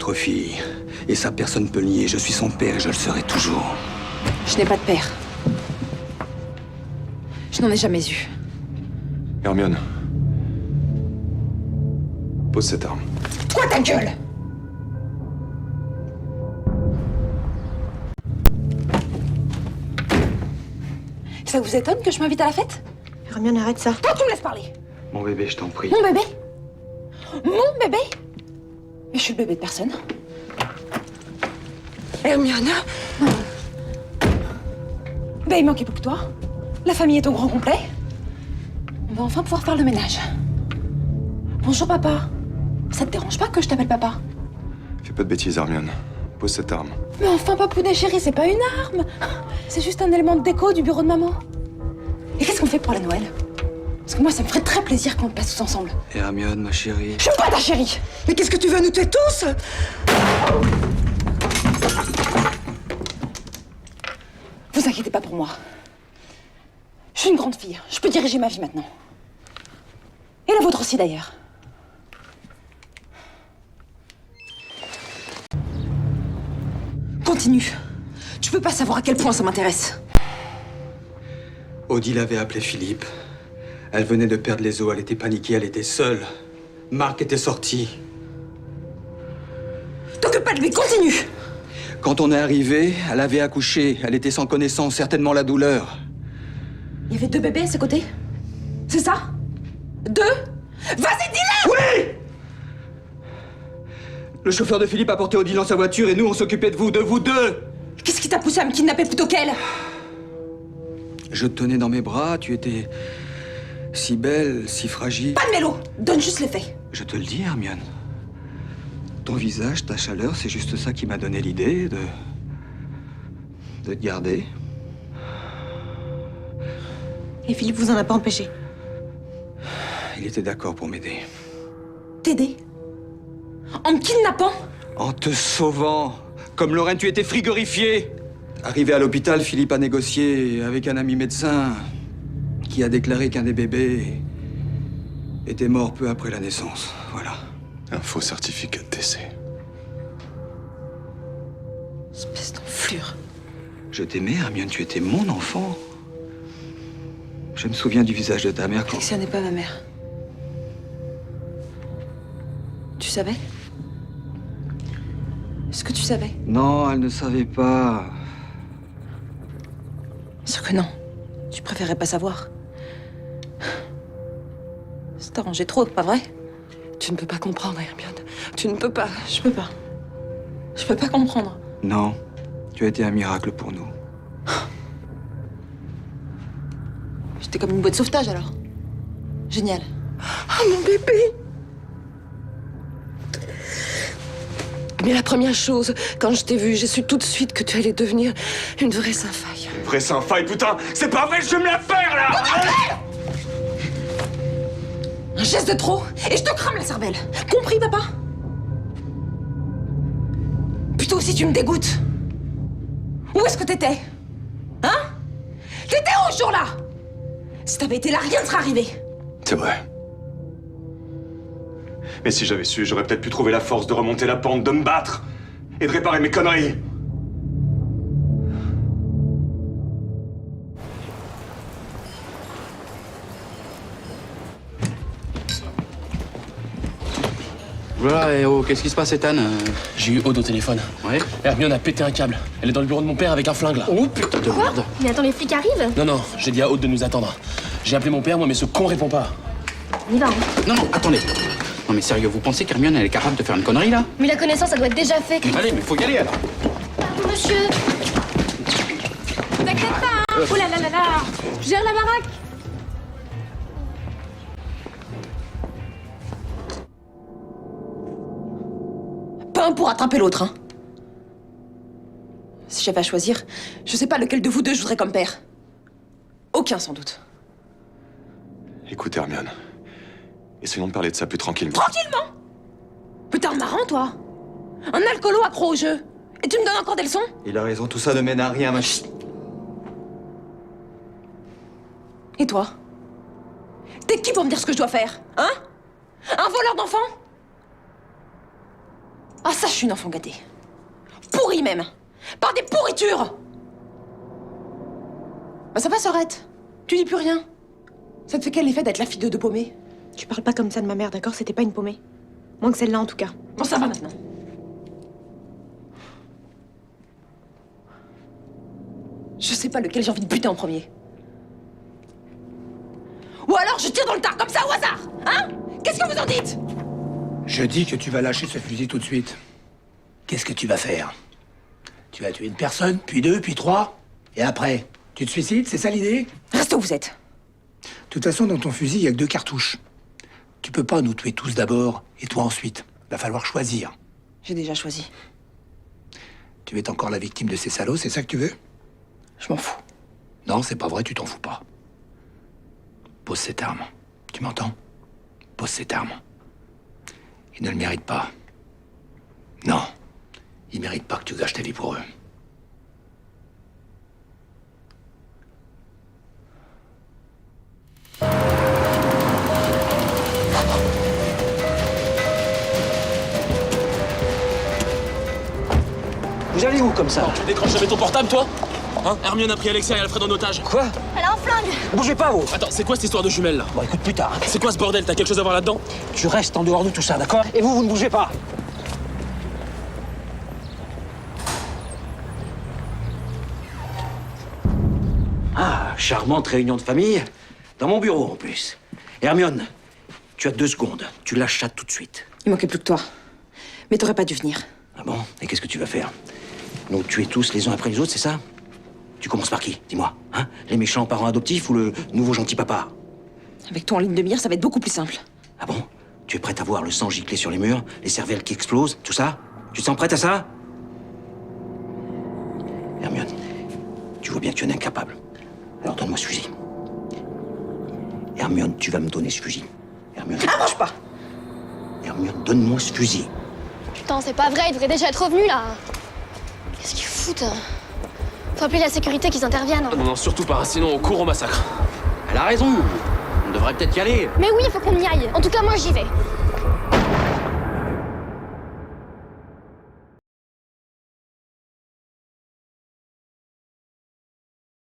votre fille. Et ça, personne ne peut le nier. Je suis son père et je le serai toujours. Je n'ai pas de père. Je n'en ai jamais eu. Hermione. Pose cette arme. Toi, ta gueule! Ça vous étonne que je m'invite à la fête? Hermione, arrête ça. Toi, tu me laisses parler! Mon bébé, je t'en prie. Mon bébé? Mon bébé? Mais je suis le bébé de personne. Hermione. Ben, il manquait plus que toi. La famille est au grand complet. On va enfin pouvoir faire le ménage. Bonjour, papa. Ça te dérange pas que je t'appelle papa? Fais pas de bêtises, Hermione. Pose cette arme. Mais enfin, papounet chéri, c'est pas une arme. C'est juste un élément de déco du bureau de maman. Et qu'est-ce qu'on fait pour la Noël? Parce que moi, ça me ferait très plaisir qu'on le passe tous ensemble. Hermione, ma chérie. Je suis pas ta chérie. Mais qu'est-ce que tu veux nous tuer tous? Vous inquiétez pas pour moi. Je suis une grande fille. Je peux diriger ma vie maintenant. Et la vôtre aussi, d'ailleurs. Continue. Tu peux pas savoir à quel point ça m'intéresse. Odile avait appelé Philippe. Elle venait de perdre les os. Elle était paniquée. Elle était seule. Marc était sorti. T'occupe pas de lui. Continue. Quand on est arrivé, elle avait accouché. Elle était sans connaissance, certainement la douleur. Il y avait 2 bébés à ses côtés? C'est ça? 2? Vas-y, dis-le! Oui! Le chauffeur de Philippe a porté Odile dans sa voiture et nous, on s'occupait de vous deux! Qu'est-ce qui t'a poussé à me kidnapper plutôt qu'elle? Je te tenais dans mes bras, tu étais si belle, si fragile. Pas de mélo. Donne juste les faits. Je te le dis, Hermione. Ton visage, ta chaleur, c'est juste ça qui m'a donné l'idée de te garder. Et Philippe vous en a pas empêché? Il était d'accord pour m'aider. T'aider? En me kidnappant? En te sauvant. Comme Lorraine, tu étais frigorifiée. Arrivé à l'hôpital, Philippe a négocié avec un ami médecin qui a déclaré qu'un des bébés était mort peu après la naissance. Voilà. Un faux certificat de décès. Espèce d'enflure. Je t'aimais, Hermione, tu étais mon enfant. Je me souviens du visage de ta mère quand... Alexia n'est pas ma mère. Tu savais? Est-ce que tu savais? Non, elle ne savait pas. Sûr que non. Tu préférais pas savoir. Ça t'arrangeait trop, pas vrai? Tu ne peux pas comprendre, Hermione. Tu ne peux pas. Je peux pas. Je peux pas comprendre. Non, tu as été un miracle pour nous. J'étais comme une boîte de sauvetage, alors. Génial. Oh, mon bébé! Mais la première chose, quand je t'ai vue, j'ai su tout de suite que tu allais devenir une vraie Saint-Faille. Vrai Saint-Faille, putain! C'est pas vrai, je vais me la faire, là! Un geste de trop, et je te crame la cervelle. Compris, papa? Putain, aussi, tu me dégoûtes. Où est-ce que t'étais? Hein? T'étais où, ce jour-là? Si t'avais été là, rien ne serait arrivé. C'est vrai. Mais si j'avais su, j'aurais peut-être pu trouver la force de remonter la pente, de me battre et de réparer mes conneries. Voilà, et oh, qu'est-ce qui se passe, Ethan? J'ai eu Aude au téléphone. Ouais. Hermione a pété un câble. Elle est dans le bureau de mon père avec un flingue, là. Oh putain de merde. Mais attends, les flics arrivent? Non, j'ai dit à Aude de nous attendre. J'ai appelé mon père, moi, mais ce con répond pas. On y va, hein. Non, attendez. Non mais sérieux, vous pensez qu'Hermione, elle est capable de faire une connerie, là? Mais la connaissance, ça doit être déjà fait. Allez, mais faut y aller, alors. Pardon, monsieur. T'inquiète pas, hein. Oh là là là là. Je gère la baraque. Pas un pour attraper l'autre, hein. Si j'avais à choisir, je sais pas lequel de vous deux je voudrais comme père. Aucun, sans doute. Écoute, Hermione, essayons de parler de ça plus tranquillement. Tranquillement? Putain, marrant, toi. Un alcoolo accro au jeu. Et tu me donnes encore des leçons? Il a raison, tout ça ne mène à rien, ma chie. Et toi? T'es qui pour me dire ce que je dois faire? Hein? Un voleur d'enfants? Ah ça, je suis une enfant gâtée. Pourrie même. Par des pourritures. Bah ça va, Sorette. Tu dis plus rien. Ça te fait quel effet d'être la fille de deux paumés? Tu parles pas comme ça de ma mère, d'accord? C'était pas une paumée. Moins que celle-là, en tout cas. Bon, ça va maintenant. Je sais pas lequel j'ai envie de buter en premier. Ou alors je tire dans le tas, comme ça, au hasard. Hein? Qu'est-ce que vous en dites? Je dis que tu vas lâcher ce fusil tout de suite. Qu'est-ce que tu vas faire? Tu vas tuer une personne, puis deux, puis trois, et après, tu te suicides, c'est ça l'idée? Restez où vous êtes. De toute façon, dans ton fusil, il y a que 2 cartouches. Tu peux pas nous tuer tous d'abord, et toi ensuite. Va falloir choisir. J'ai déjà choisi. Tu es encore la victime de ces salauds, c'est ça que tu veux? Je m'en fous. Non, c'est pas vrai, tu t'en fous pas. Pose cette arme. Tu m'entends? Pose cette arme. Ils ne le méritent pas. Non. Ils méritent pas que tu gâches ta vie pour eux. Vous allez où comme ça? Tu décroches jamais ton portable, toi? Hein? Hermione a pris Alexia et Alfred en otage. Quoi? Elle a un flingue. Bougez pas, vous! Attends, c'est quoi cette histoire de jumelles, là? Bon, écoute plus tard. Hein. C'est quoi ce bordel? T'as quelque chose à voir là-dedans? Tu restes en dehors de tout ça, d'accord? Et vous ne bougez pas! Ah, charmante réunion de famille. Dans mon bureau, en plus. Hermione, tu as 2 secondes. Tu lâches ça tout de suite. Il manquait plus que toi. Mais t'aurais pas dû venir. Ah bon? Et qu'est-ce que tu vas faire? Nous tuer tous les uns après les autres, c'est ça? Tu commences par qui? Dis-moi. Hein? Les méchants parents adoptifs ou le nouveau gentil papa? Avec toi en ligne de mire, ça va être beaucoup plus simple. Ah bon? Tu es prête à voir le sang gicler sur les murs, les cervelles qui explosent, tout ça? Tu te sens prête à ça? Hermione, tu vois bien que tu es un incapable. Alors donne-moi ce fusil. Hermione, tu vas me donner ce fusil. Hermione. Arrange pas. Hermione, donne-moi ce fusil. Putain, c'est pas vrai, il devrait déjà être revenu là. Qu'est-ce qu'ils foutent? Faut appeler la sécurité qu'ils interviennent. Non, non, surtout pas, sinon on court au massacre. Elle a raison. On devrait peut-être y aller. Mais oui, il faut qu'on y aille. En tout cas, moi j'y vais.